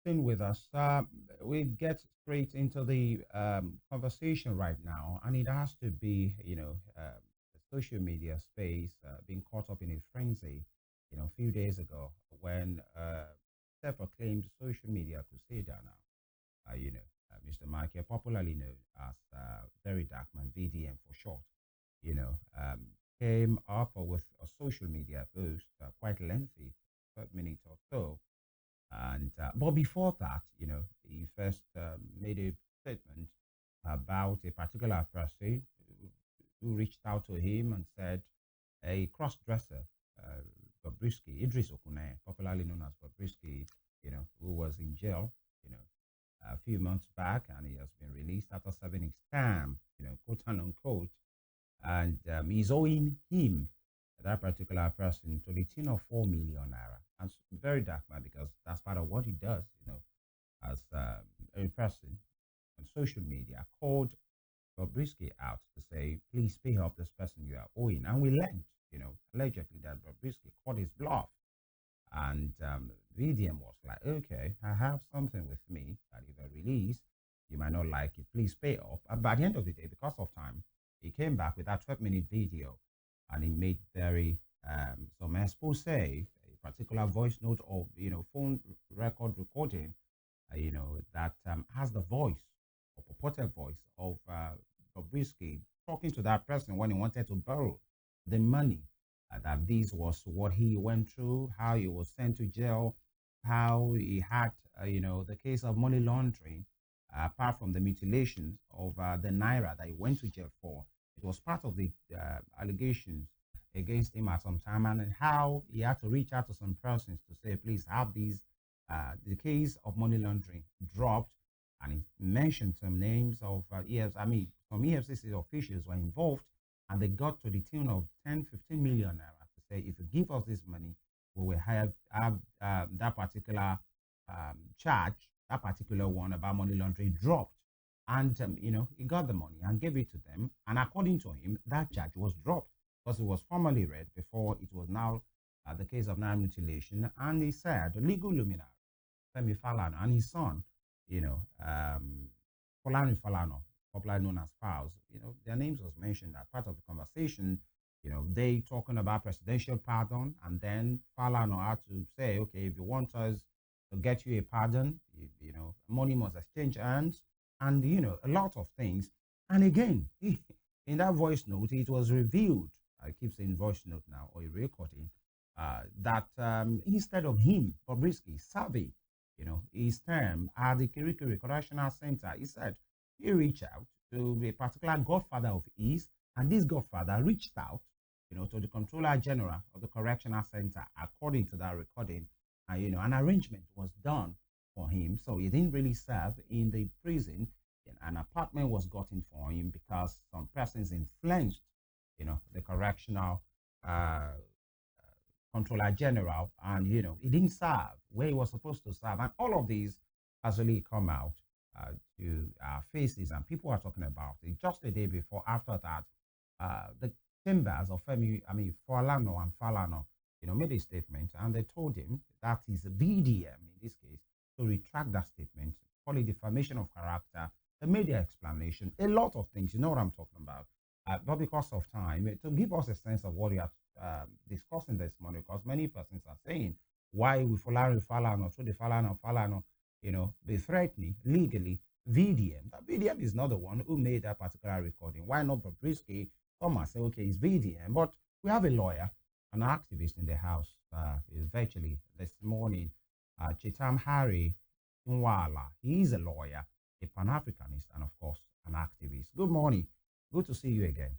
staying with us, we get straight into the conversation right now, and it has to be, the social media space being caught up in a frenzy, a few days ago when self-proclaimed social media crusader now, Mr. Michael, popularly known as Very Dark Man, VDM for short, you know, um, came up with a social media post, quite lengthy, 5 minutes or so, and but before that, he first made a statement about a particular person who reached out to him and said a cross-dresser, Bobrisky, Idris Okune, popularly known as Bobrisky, who was in jail, you know, a few months back, and he has been released after serving his time, quote and unquote, and he's owing him, that particular person, to the tune of 4 million naira. And very dark man because that's part of what he does, as a person on social media called Bobrisky out to say, please pay up this person you are owing. And we learned, allegedly that Bobrisky called his bluff. And VDM was like, okay, I have something with me that if I release, you might not like it. Please pay up. And by the end of the day, because of time, he came back with that 12-minute video and he made very some expose, a particular voice note or phone record recording, that has the voice or purported voice of Bobrisky talking to that person when he wanted to borrow the money. That this was what he went through, how he was sent to jail, how he had, the case of money laundering, apart from the mutilation of the naira that he went to jail for. It was part of the allegations against him at some time, and how he had to reach out to some persons to say, please have these, the case of money laundering dropped, and he mentioned some names of some EFCC officials were involved, and they got to the tune of 10, 15 million naira to say, if you give us this money, we will have that particular charge, that particular one about money laundering dropped. And, he got the money and gave it to them. And according to him, that charge was dropped because it was formally read before it was now the case of naira mutilation. And he said, the legal luminary, Femi Falana, and his son, Falana, popularly known as Files, their names was mentioned as part of the conversation. They talking about presidential pardon, and then Falana had to say, okay, if you want us to get you a pardon, money must exchange hands, and a lot of things. And again, in that voice note, it was revealed. I keep saying voice note now or a recording. That instead of him, Bobrisky, Savvy, his term at the Kirikiri Correctional Center, he said he reached out to a particular godfather of his, and this godfather reached out, to the Controller General of the Correctional Center, according to that recording, and an arrangement was done for him, so he didn't really serve in the prison. An apartment was gotten for him because some persons influenced, the correctional controller general, and he didn't serve where he was supposed to serve, and all of these has really come out to our faces, and people are talking about it. Just a day before, after that, the chambers of Femi, Falana and Falana, made a statement, and they told him that is VDM in this case to retract that statement, call it defamation of character. They made their explanation, a lot of things. You know what I'm talking about. But because of time, to give us a sense of what we are discussing this morning, because many persons are saying, why we Falana, through the Falana, be threatening legally VDM. That VDM is not the one who made that particular recording. Why not Bobrisky come and say, okay, it's VDM? But we have a lawyer, an activist in the house, is virtually this morning, Chitam Harry Nwala. He is a lawyer, a Pan-Africanist, and of course, an activist. Good morning. Good to see you again,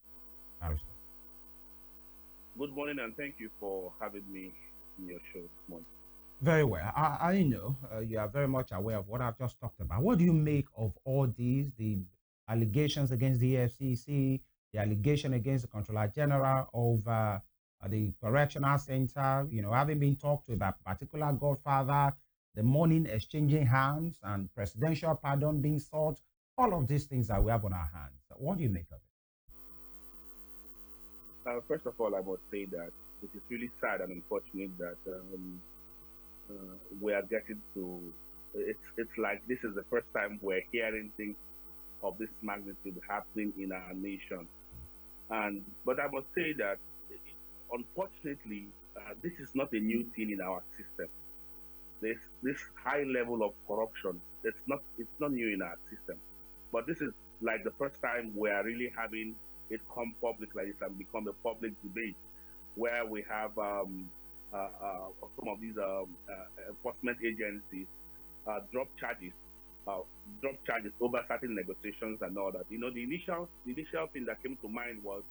Barrister. Good morning, and thank you for having me in your show this morning. Very well. I know you are very much aware of what I've just talked about. What do you make of all these, the allegations against the FCC, the allegation against the Controller General of the Correctional Center, having been talked to about particular godfather, the money exchanging hands, and presidential pardon being sought, all of these things that we have on our hands. What do you make of it? First of all, I must say that it is really sad and unfortunate that we are getting to it's like this is the first time we're hearing things of this magnitude happening in our nation. And but I must say that unfortunately, this is not a new thing in our system. This high level of corruption. It's not new in our system, but this is like the first time we are really having it come public like this and become a public debate where we have some of these enforcement agencies uh, drop charges, uh, drop charges over certain negotiations and all that. The initial thing that came to mind was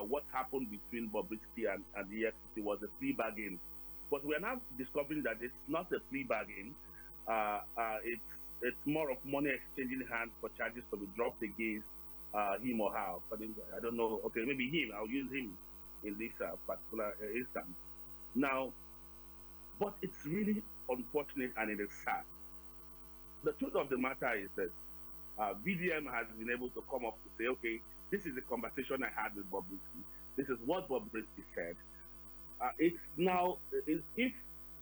what happened between BosRisky and the EFCC was a plea bargain. But we are now discovering that it's not a plea bargain. It's more of money exchanging hands for charges to be dropped against him or her. But I don't know. Okay, maybe him. I'll use him in this particular instance. Now, but it's really unfortunate and it is sad. The truth of the matter is that VDM has been able to come up to say, okay, this is the conversation I had with BosRisky. This is what BosRisky said. It's now, if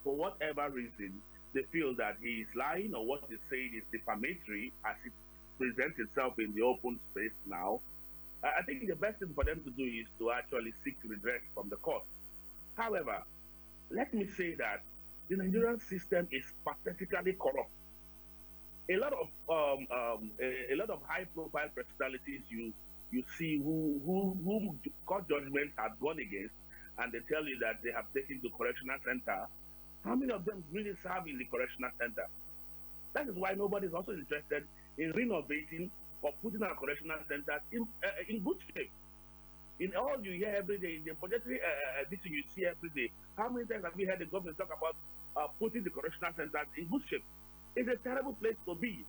for whatever reason they feel that he is lying or what he's saying is defamatory as it presents itself in the open space now, I think the best thing for them to do is to actually seek redress from the court. However, let me say that the Nigerian system is pathetically corrupt. A lot of high profile personalities you see who court judgments have gone against and they tell you that they have taken to correctional center. How many of them really serve in the correctional center? That is why nobody is also interested in renovating or putting our correctional centers in good shape. In all you hear every day, in the budgetary this you see every day, how many times have we heard the government talk about putting the correctional centers in good shape? It's a terrible place to be.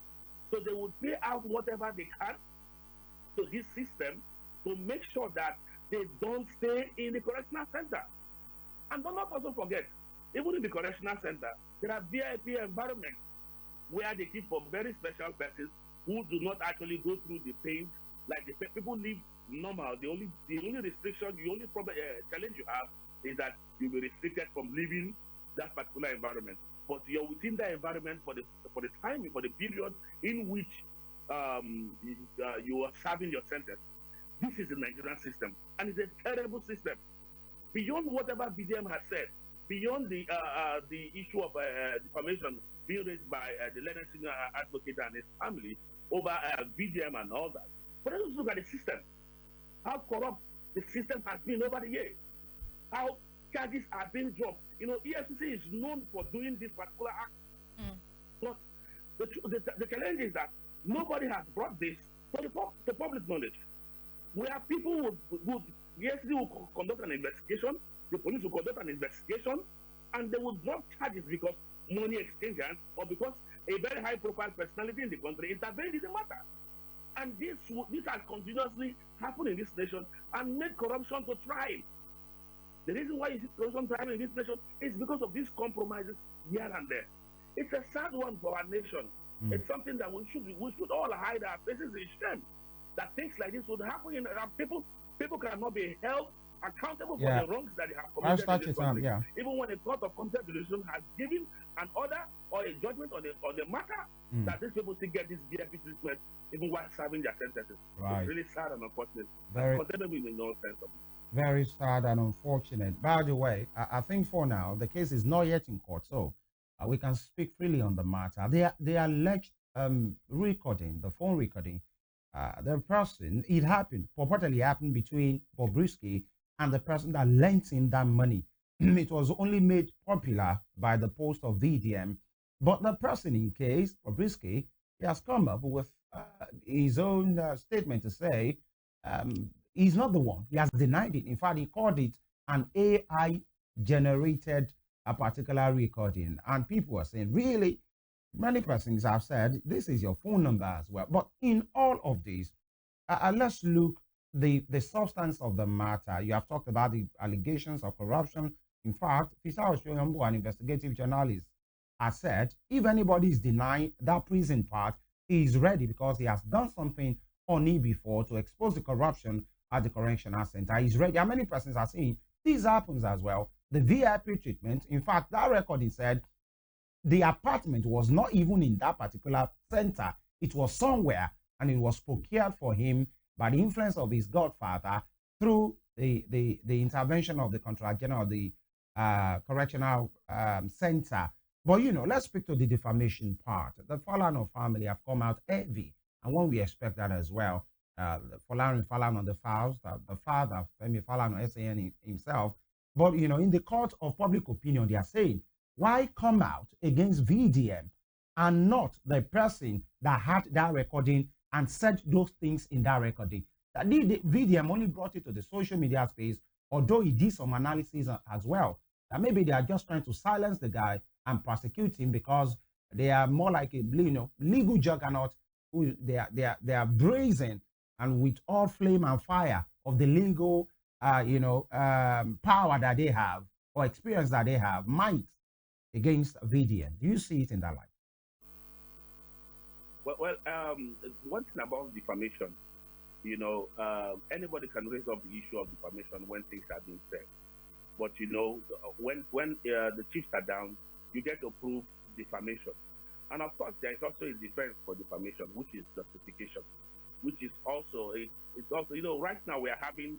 So they would pay out whatever they can to this system to make sure that they don't stay in the correctional center. And do not also forget, even in the correctional center, there are VIP environments where they keep for very special persons who do not actually go through the pain. Like the people live normal. The only restriction, the only problem challenge you have is that you'll be restricted from leaving that particular environment. But you're within that environment for the time, for the period in which you are serving your sentence. This is the Nigerian system, and it's a terrible system. Beyond whatever BDM has said, beyond the issue of defamation being raised by the learned senior advocate and his family over BDM and all that. But let's look at the system, how corrupt the system has been over the years, how charges are being dropped. EFCC is known for doing this particular act. Mm. But the challenge is that nobody has brought this to public knowledge. Where people would EFCC will conduct an investigation, the police will conduct an investigation, and they will drop charges because money exchangers or because a very high-profile personality in the country intervened in the matter. And this has continuously happened in this nation and made corruption to thrive. The reason why you see corruption thriving in this nation is because of these compromises here and there. It's a sad one for our nation. Mm. It's something that we should all hide our faces in shame. That things like this would happen in people cannot be held accountable for the wrongs that they have committed in this country. Even when a court of contempt jurisdiction has given an order or a judgment on the matter, that these people still get this VIP treatment even while serving their sentences. Right. It's really sad and unfortunate. Very condemnable in no sense of it. Very sad and unfortunate. By the way, I think for now the case is not yet in court, so we can speak freely on the matter. The alleged recording, the phone recording. The person, it purportedly happened between BosRisky and the person that lent him that money. It was only made popular by the post of VDM. But the person, in case, BosRisky, he has come up with his own statement to say he's not the one. He has denied it. In fact, he called it an AI-generated a particular recording. And people are saying, really? Many persons have said this is your phone number as well. But in all of this, let's look the substance of the matter. You have talked about the allegations of corruption. In fact, Fisa Oshoyombo, an investigative journalist, has said if anybody is denying that prison part, he is ready because he has done something on it before to expose the corruption at the correctional center. He's ready. And many persons are saying this happens as well. The VIP treatment, in fact, that recording said the apartment was not even in that particular center. It was somewhere, and it was procured for him by the influence of his godfather through the intervention of the Controller General of the Correctional Center. But, let's speak to the defamation part. The Falana family have come out heavy, and when we expect that as well. Falana on the files, the father, Femi Falana, SAN himself. But, in the court of public opinion, they are saying, why come out against VDM and not the person that had that recording and said those things in that recording? That the VDM only brought it to the social media space, although he did some analysis as well. That maybe they are just trying to silence the guy and prosecute him because they are more like a legal juggernaut who they are brazen and with all flame and fire of the legal power that they have or experience that they have, might against VDM. Do you see it in that light? Well, one thing about defamation, anybody can raise up the issue of defamation when things are being said. But when the chiefs are down, you get to prove defamation. And of course, there is also a defense for defamation, which is justification, which is also it's also right now we are having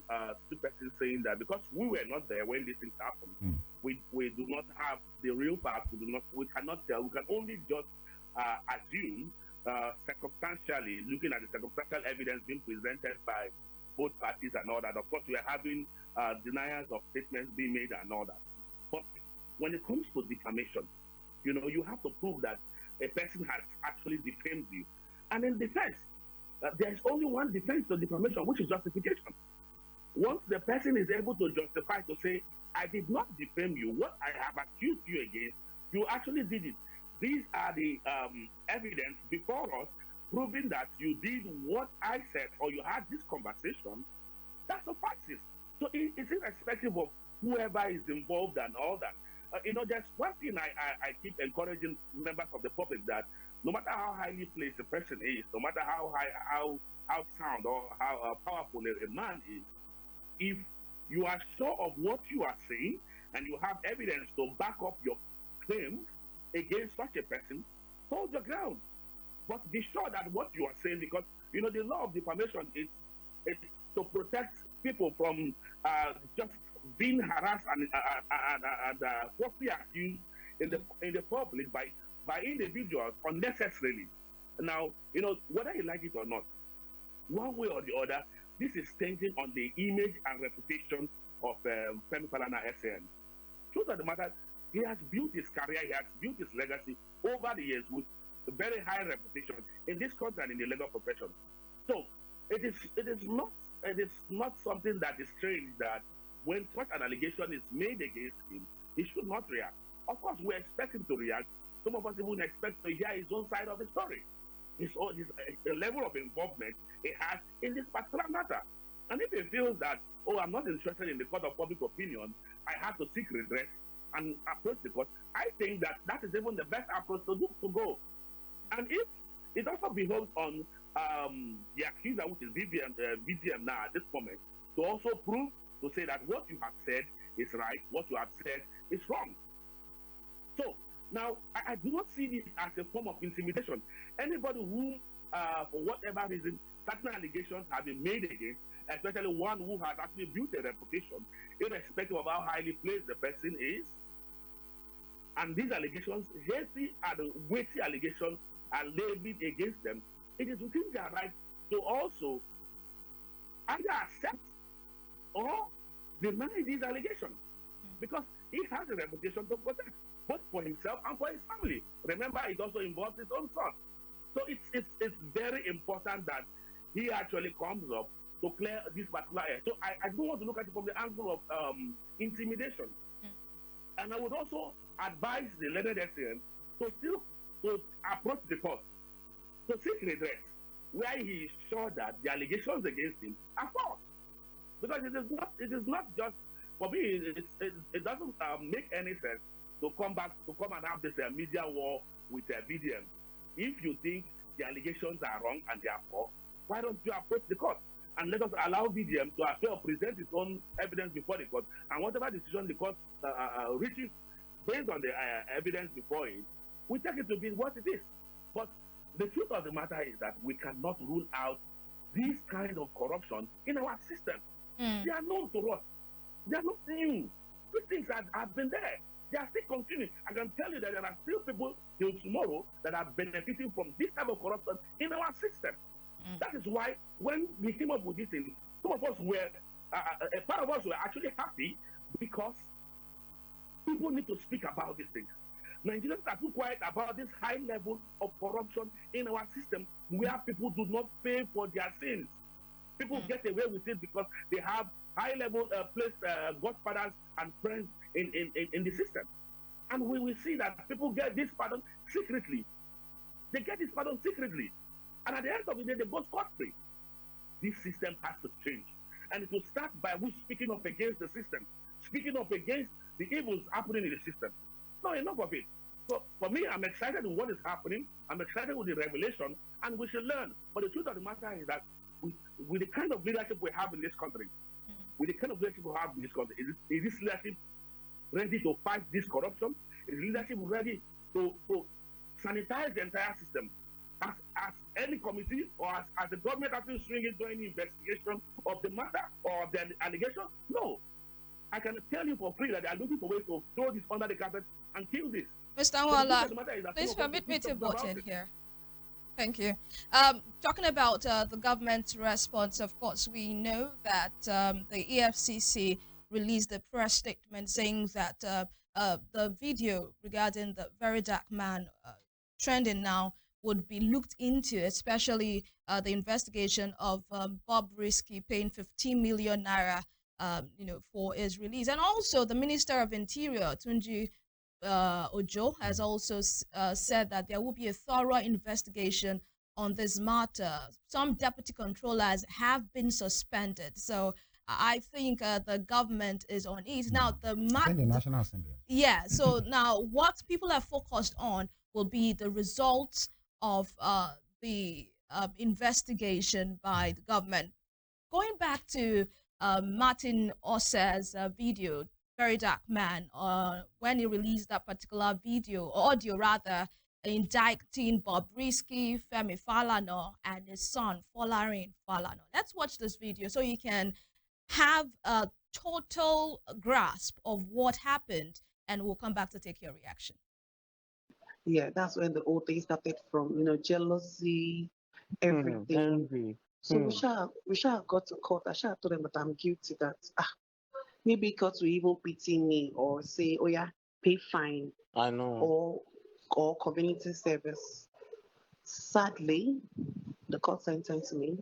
two persons saying that because we were not there when these things happened, we do not have the real facts. We cannot tell. We can only just assume circumstantially, looking at the circumstantial evidence being presented by both parties and all that. Of course, we are having denials of statements being made and all that. But when it comes to defamation, you have to prove that a person has actually defamed you. And in defense, there is only one defense to defamation, which is justification. Once the person is able to justify to say, I did not defame you, what I have accused you against, you actually did it. These are the evidence before us proving that you did what I said or you had this conversation. That suffices. So it's irrespective of whoever is involved and all that. There's one thing I keep encouraging members of the public, that no matter how highly placed a person is, no matter how sound or how powerful a man is, if you are sure of what you are saying and you have evidence to back up your claims against such a person, hold your ground. But be sure that what you are saying, because the law of defamation is to protect people from just being harassed and falsely accused in the public by individuals unnecessarily. Now, whether you like it or not, one way or the other, this is tainting on the image and reputation of Femi Falana SAN. Truth of the matter, he has built his career, he has built his legacy over the years with a very high reputation in this country and in the legal profession. So it is not something that is strange that when such an allegation is made against him, he should not react. Of course, we expect him to react. Some of us even expect to hear his own side of the story, the level of involvement he has in this particular matter. And if he feels that, I'm not interested in the court of public opinion, I have to seek redress and approach the court, I think that is even the best approach to go. And if it also beholds on the accuser, which is VDM now at this moment, to also prove, to say that what you have said is right, what you have said is wrong. So now, I do not see this as a form of intimidation. Anybody who, for whatever reason, certain allegations have been made against, especially one who has actually built a reputation, irrespective of how highly placed the person is, and these allegations, hasty and weighty allegations, are levied against them, it is within their right to also either accept or deny these allegations, because he has a reputation to protect, both for himself and for his family. Remember, it also involves his own son. So it's very important that he actually comes up to clear this particular area. So I don't want to look at it from the angle of intimidation. And I would also advise the learned SAN to approach the court to seek redress, where he is sure that the allegations against him are false. Because it is not just, for me, it doesn't make any sense to come and have this media war with VDM. If you think the allegations are wrong and they are false, why don't you approach the court and let us allow VDM to as well present its own evidence before the court, and whatever decision the court reaches based on the evidence before it, we take it to be what it is. But the truth of the matter is that we cannot rule out this kind of corruption in our system. They are known to us. They are not new. These things have been there. They are still continuing. I can tell you that there are still people till tomorrow that are benefiting from this type of corruption in our system. That is why when we came up with this thing, some of us were, a part of us were actually happy because people need to speak about these things. Nigerians are too quiet about this high level of corruption in our system where people do not pay for their sins. People get away with it because they have high level godfathers and friends in the system. And we will see that people get this pardon secretly. They get this pardon secretly. And at the end of the day, they go scot-free. This system has to change. And it will start by we speaking up against the system, speaking up against the evils happening in the system. No, enough of it. So for me, I'm excited with what is happening. I'm excited with the revelation, and we should learn. But the truth of the matter is that with the kind of leadership we have in this country, is this leadership ready to fight this corruption? Is leadership ready to sanitize the entire system? As any committee or as the government has been swinging during the investigation of the matter or the allegation? No. I can tell you for free that they are looking for ways to throw this under the carpet and kill this. Mr. Nwala, please permit me to butt in here. Thank you. Talking about the government's response, of course, we know that the EFCC released a press statement saying that the video regarding the very dark man trending now would be looked into, especially the investigation of BosRisky paying 15 million naira, for his release. And also the Minister of Interior, Tunji Ojo, has also said that there will be a thorough investigation on this matter. Some deputy controllers have been suspended. So I think the government is on it. Now, the National Assembly. Yeah, so now what people are focused on will be the results of the investigation by the government. Going back to Martin Ose's video, Very Dark Man, when he released that particular video, or audio rather, indicting BosRisky, Femi Falana, and his son, Falana. Let's watch this video so you can have a total grasp of what happened, and we'll come back to take your reaction. Yeah, that's when the whole thing started from, jealousy, everything. So we shall got to court. I shall told them that I'm guilty, that maybe court will even pity me or say, oh yeah, pay fine. I know. Or community service. Sadly, the court sentenced me.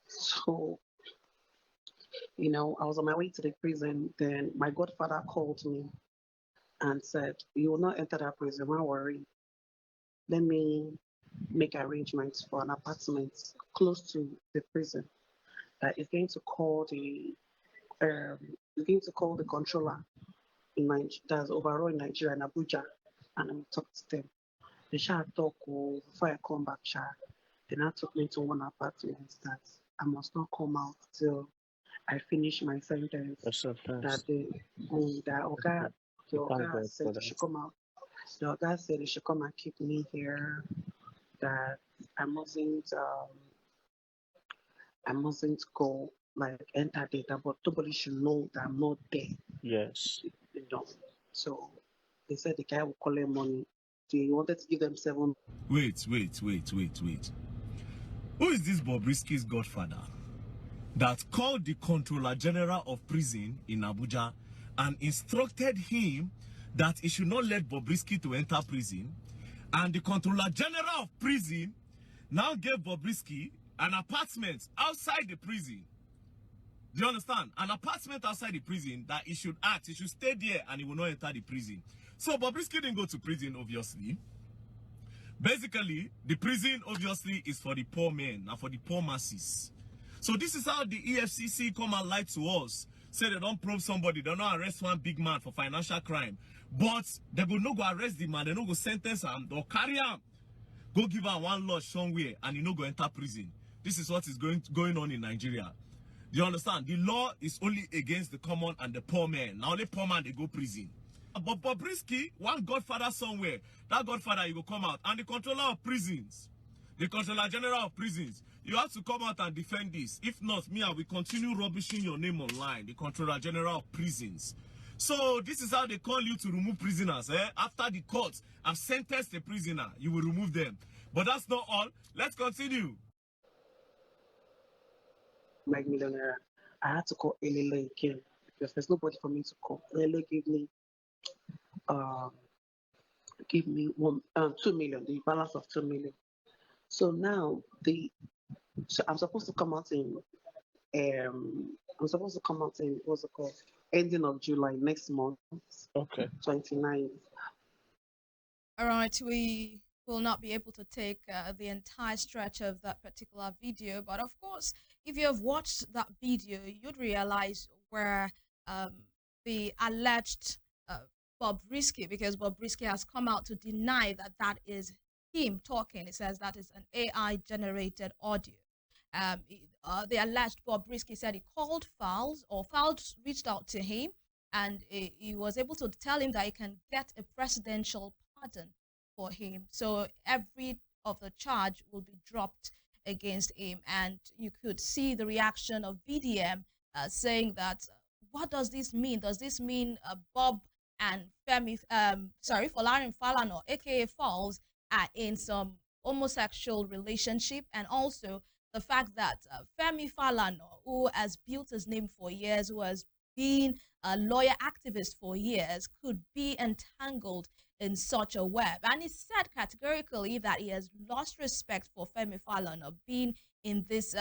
So, I was on my way to the prison. Then my godfather called me and said, you will not enter that prison, don't worry. Let me make arrangements for an apartment close to the prison. That is going to call the controller in that's overall in Nigeria, in Abuja, and I will talk to them. They shall talk before I come back. They now took me to one apartment that I must not come out till I finish my sentence. That the Oga said they should come out. The Oga said they should come and keep me here. That I mustn't go enter data, but nobody should know that I'm not there. Yes. So they said the guy will collect money. They wanted to give them 7. Wait. Who is this BosRisky's godfather that called the Controller General of Prison in Abuja and instructed him that he should not let BosRisky to enter prison, and the Controller General of Prison now gave BosRisky an apartment outside the prison? Do you understand? An apartment outside the prison that he should stay there and he will not enter the prison. So BosRisky didn't go to prison, obviously. Basically, the prison obviously is for the poor men and for the poor masses. So this is how the EFCC come and lie to us. Say they don't probe somebody, they don't arrest one big man for financial crime. But they will not go arrest the man, they not go sentence him or carry him. Go give him one lodge somewhere and he not go enter prison. This is what is going on in Nigeria. Do you understand? The law is only against the common and the poor men. Now only poor man they go prison. But BosRisky, one godfather somewhere, that godfather, he will come out. And the controller of prisons, the controller general of prisons, you have to come out and defend this. If not, me, I will continue rubbishing your name online, the controller general of prisons. So this is how they call you to remove prisoners. After the court have sentenced a prisoner, you will remove them. But that's not all. Let's continue. Like millionaire, I had to call Evelyn again because there's nobody for me to call. Evelyn gave me 2 million, the balance of 2 million. So now I'm supposed to come out in what's it called? Ending of July next month. Okay. 29th. All right, we will not be able to take the entire stretch of that particular video, but of course, if you have watched that video, you'd realize where the alleged BosRisky, because BosRisky has come out to deny that that is him talking. It says that is an AI generated audio. The alleged BosRisky said he called Falz, or Falz reached out to him, and he was able to tell him that he can get a presidential pardon for him. So every of the charge will be dropped against him. And you could see the reaction of VDM saying that, what does this mean? Does this mean Bob and Femi, Falana, aka Falz, are in some homosexual relationship? And also the fact that Femi Falana, who has built his name for years, who has been a lawyer activist for years, could be entangled in such a web. And he said categorically that he has lost respect for Femi Falana being in this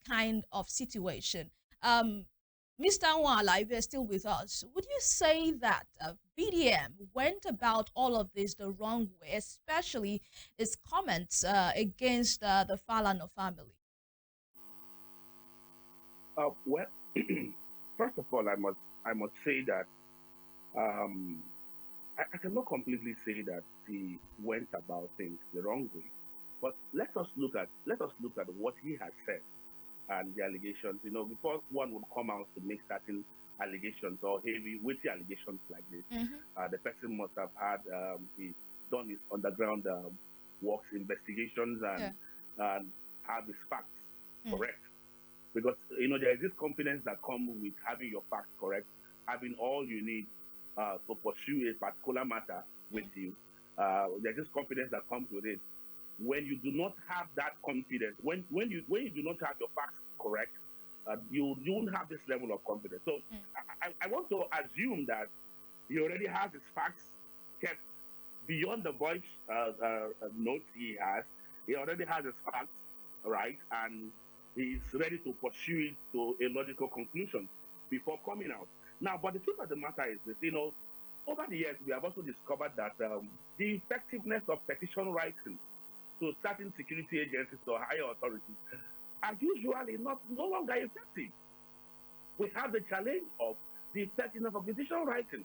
kind of situation. Mr. Nwala, if you're still with us, would you say that VDM went about all of this the wrong way, especially his comments against the Falana family? Well, first of all, I must say that I cannot completely say that he went about things the wrong way, but let us look at what he has said and the allegations. Before one would come out to make certain allegations or heavy, weighty allegations like this, the person must have had he done his underground works, investigations, and have his facts correct. Because there is this confidence that comes with having your facts correct, having all you need to pursue a particular matter with you. There's this confidence that comes with it. When you do not have that confidence, when you do not have your facts correct, you won't have this level of confidence. So I want to assume that he already has his facts kept beyond the voice notes he has. He already has his facts, right? And he's ready to pursue it to a logical conclusion before coming out. Now, but the truth of the matter is this, over the years, we have also discovered that the effectiveness of petition writing to certain security agencies or higher authorities are usually no longer effective. We have the challenge of the effectiveness of petition writing.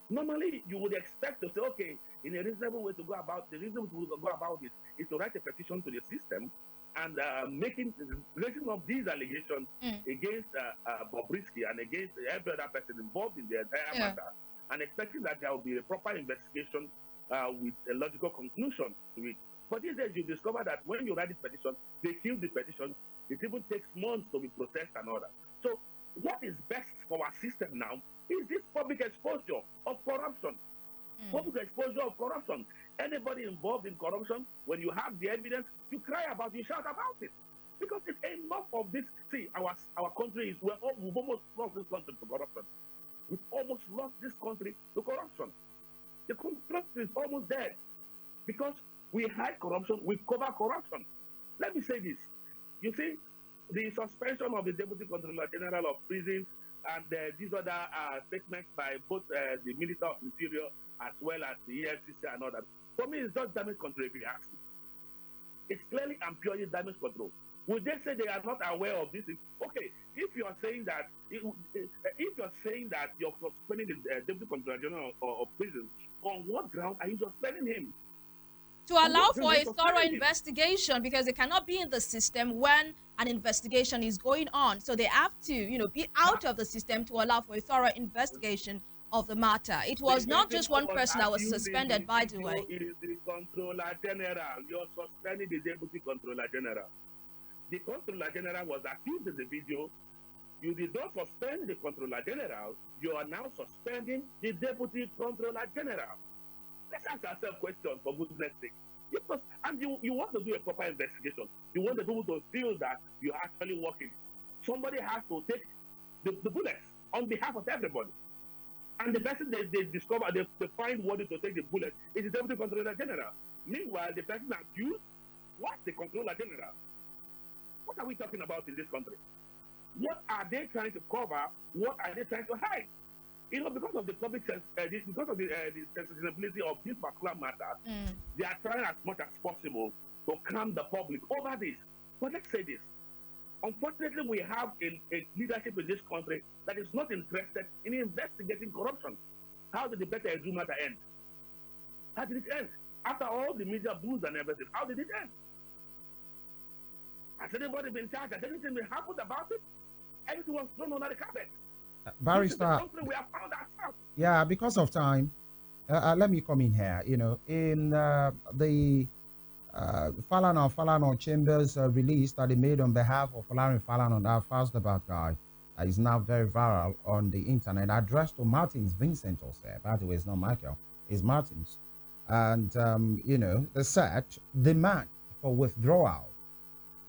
Normally, you would expect to say, okay, in a reasonable way to go about, the reason we go about this is to write a petition to the system and raising of these allegations against BosRisky and against every other person involved in the entire matter, and expecting that there will be a proper investigation with a logical conclusion to it. But these days, you discover that when you write this petition, they kill the petition. It even takes months to be processed and all that. So what is best for our system now is this public exposure of corruption. Public exposure of corruption. Anybody involved in corruption, when you have the evidence, you cry about it, you shout about it. Because it's enough of this. See, our country is, we've almost lost this country to corruption. We've almost lost this country to corruption. The country is almost dead. Because we hide corruption, we cover corruption. Let me say this. You see, the suspension of the Deputy Controller General of Prisons and these other statements by both the Minister of Interior as well as the EFCC and all that, for me, it's just damage control if you ask me. It's clearly and purely damage control. Would they say they are not aware of this? Okay, if you are saying that, you're suspending the Deputy Controller General of Prisons, on what ground are you suspending him? To allow for a thorough investigation, because they cannot be in the system when an investigation is going on. So they have to, be out of the system to allow for a thorough investigation of the matter. It was not just one person that was suspended, by the way. It is the Controller General. You're suspending the Deputy Controller General. The Controller General was accused in the video. You did not suspend the Controller General. You are now suspending the Deputy Controller General. Let's ask ourselves questions for goodness sake. Because, and you want to do a proper investigation. You want the people to feel that you're actually working. Somebody has to take the bullets on behalf of everybody. And the person they discover, they find worthy to take the bullet is the Deputy Controller General. Meanwhile, the person accused was the Controller General. What are we talking about in this country? What are they trying to cover? What are they trying to hide? You know, because of the public, because of the sensibility of this particular matter, they are trying as much as possible to calm the public over this. But let's say this. Unfortunately, we have a leadership in this country that is not interested in investigating corruption. How did the better Edu matter end? How did it end? After all the media booze and everything, how did it end? Has anybody been charged? Has anything been happened about it? Everything was thrown under the carpet. Barrister, we have found ourselves. Yeah, because of time, let me come in here. You know, in the Falana Chambers release that they made on behalf of Falana, that first about guy, is now very viral on the internet, addressed to Martins Vincent Ose. By the way, it's not Michael, it's Martins. And, you know, they said demand for withdrawal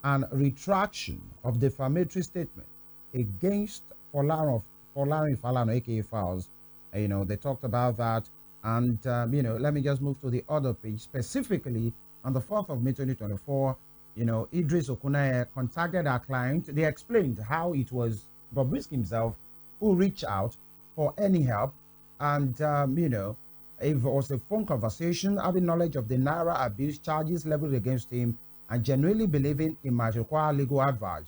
and retraction of defamatory statement against Falana, aka Files. You know, they talked about that. And, you know, let me just move to the other page. Specifically, on the 4th of May 2024, you know, Idris Okunaye contacted our client. They explained how it was BosRisky himself who reached out for any help. And, you know, it was a phone conversation, having knowledge of the Naira abuse charges leveled against him and genuinely believing he might require legal advice.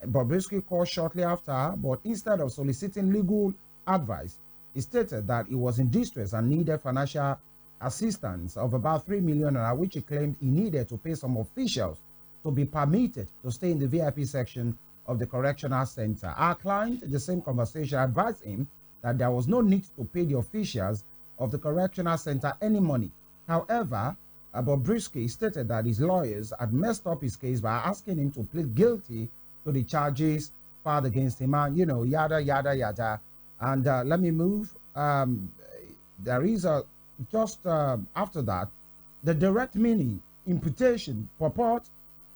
BosRisky called shortly after, but instead of soliciting legal advice, he stated that he was in distress and needed financial assistance of about 3 million, which he claimed he needed to pay some officials to be permitted to stay in the VIP section of the correctional center. Our client, in the same conversation, advised him that there was no need to pay the officials of the correctional center any money. However, BosRisky stated that his lawyers had messed up his case by asking him to plead guilty to the charges filed against him, and, you know, yada, yada, yada. And let me move. There is a, just after that, the direct meaning, imputation, purport,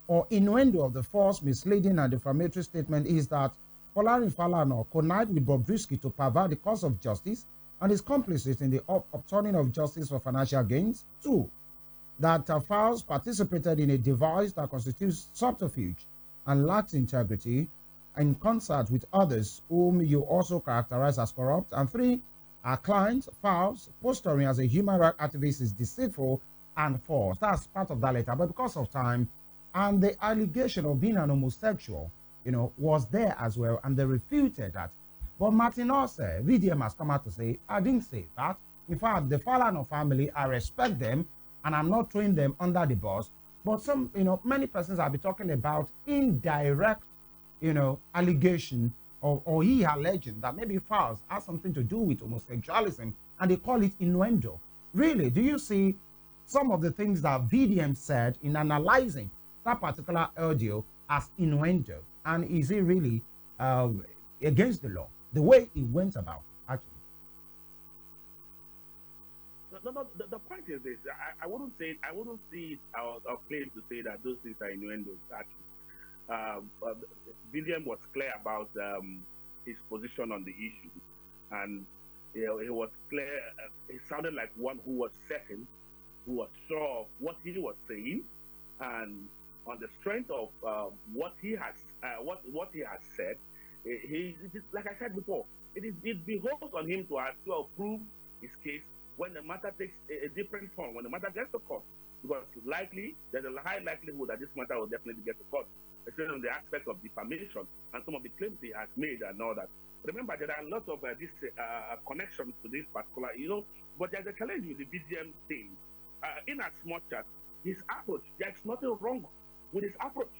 or innuendo of the false, misleading, and defamatory statement is that Falana connived with BosRisky to pervert the cause of justice and is complicit in the upturning of justice for financial gains. 2, that Files participated in a device that constitutes subterfuge and lacks integrity in concert with others whom you also characterize as corrupt. And 3, our client, Files, posturing as a human rights activist is deceitful and false. That's part of that letter. But because of time, and the allegation of being an homosexual, you know, was there as well, and they refuted that. But Martin also, VDM has come out to say, I didn't say that. In fact, the Falana family, I respect them, and I'm not throwing them under the bus. But some, you know, many persons have been talking about indirect, you know, allegation or he alleging that maybe Files has something to do with homosexualism, and they call it innuendo. Really, do you see some of the things that VDM said in analyzing that particular audio as innuendo? And is it really against the law, the way it went about, actually? No, the point is this. I wouldn't see it our claim to say that those things are innuendos, actually. William was clear about his position on the issue, and you know, he was clear. He sounded like one who was certain, who was sure of what he was saying, and on the strength of what he has said, he like I said before, it behoves on him to prove his case when the matter takes a different form, when the matter gets to court, because there's a high likelihood that this matter will definitely get to court, especially on the aspect of defamation and some of the claims he has made and all that. Remember, there are lots of this connections to this particular, you know, but there's a challenge with the VDM thing. In as much as his approach, there's nothing wrong with his approach.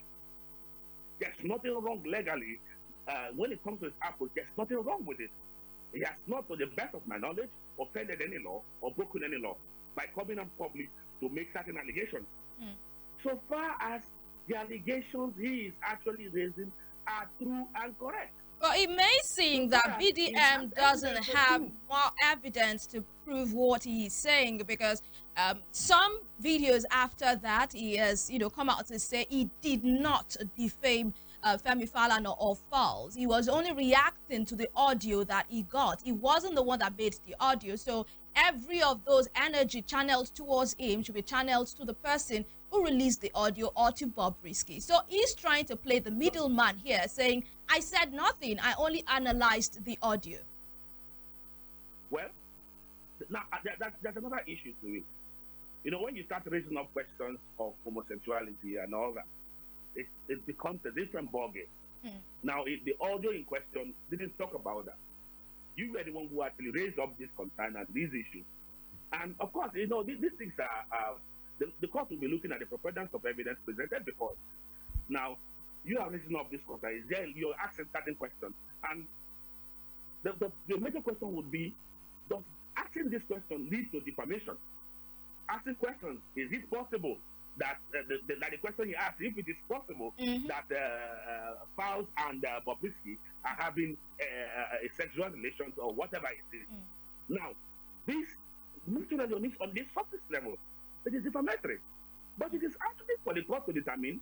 There's nothing wrong legally when it comes to his approach. There's nothing wrong with it. He has not, to the best of my knowledge, offended any law or broken any law by coming out public to make certain allegations. So far as the allegations he is actually raising are true and correct. Well, it may seem that VDM doesn't have more evidence to prove what he is saying, because some videos after that he has, come out to say he did not defame Femi Falana or false. He was only reacting to the audio that he got. He wasn't the one that made the audio. So every of those energy channeled towards him should be channeled to the person who released the audio or to BosRisky. So he's trying to play the middleman here, saying, I said nothing, I only analyzed the audio. Well, now there's another issue to it. When you start raising up questions of homosexuality and all that, it becomes a different ballgame. Now, the audio in question didn't talk about that. You were the one who actually raised up this concern and these issues. And of course, these things are, the court will be looking at the preponderance of evidence presented before. Now, you are raising up this concern. You're asking certain questions. And the major question would be, does asking this question lead to defamation? Asking questions, is it possible that the question he asked, if it is possible that Fowles and BosRisky are having a sexual relations or whatever it is. Now, this naturally on this surface level, it is defamatory. But it is actually for the court to determine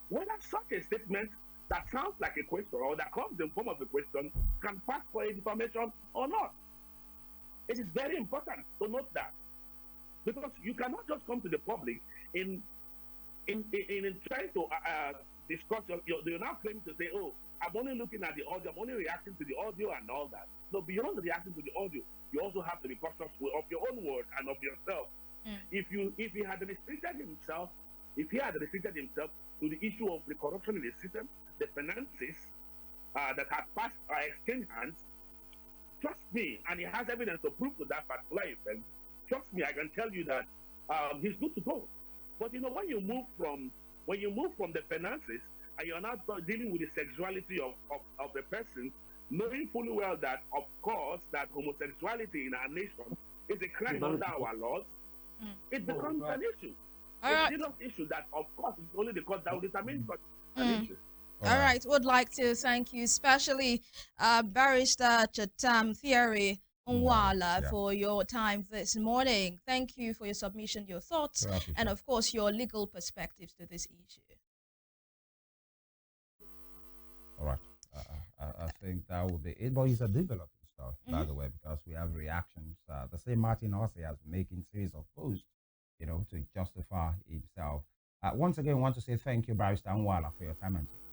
whether such a statement that sounds like a question or that comes in the form of a question can pass for a defamation or not. It is very important to note that, because you cannot just come to the public in trying to discuss you're now claiming to say, oh, I'm only looking at the audio, I'm only reacting to the audio and all that. So beyond reacting to the audio, you also have to be cautious of your own words and of yourself. If he had restricted himself to the issue of the corruption in the system, the finances that had passed exchanged hands, trust me, and he has evidence to prove to that particular effect, trust me, I can tell you that he's good to go. But when you move from the finances and you're not dealing with the sexuality of the person, knowing fully well that, of course, that homosexuality in our nation is a crime under our laws, it becomes an issue. It's a serious issue that, of course, it's only the court that will determine an issue. All right. Would like to thank you, especially Barrister Chatam Theory Nwala, for your time this morning. Thank you for your submission, your thoughts, and of course your legal perspectives to this issue. All right. I think that would be it. But it's a developing stuff, by the way, because we have reactions. The same Martin Osei has been making series of posts, to justify himself. Once again, I want to say thank you, Barrister Nwala, for your time and take.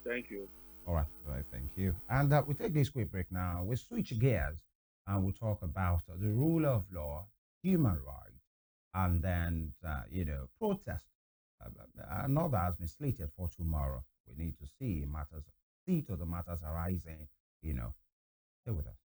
Thank you. All right, thank you. And we take this quick break now. We switch gears and we'll talk about the rule of law, human rights, and then, protest. Another has been slated for tomorrow. We need to see to the matters arising, Stay with us.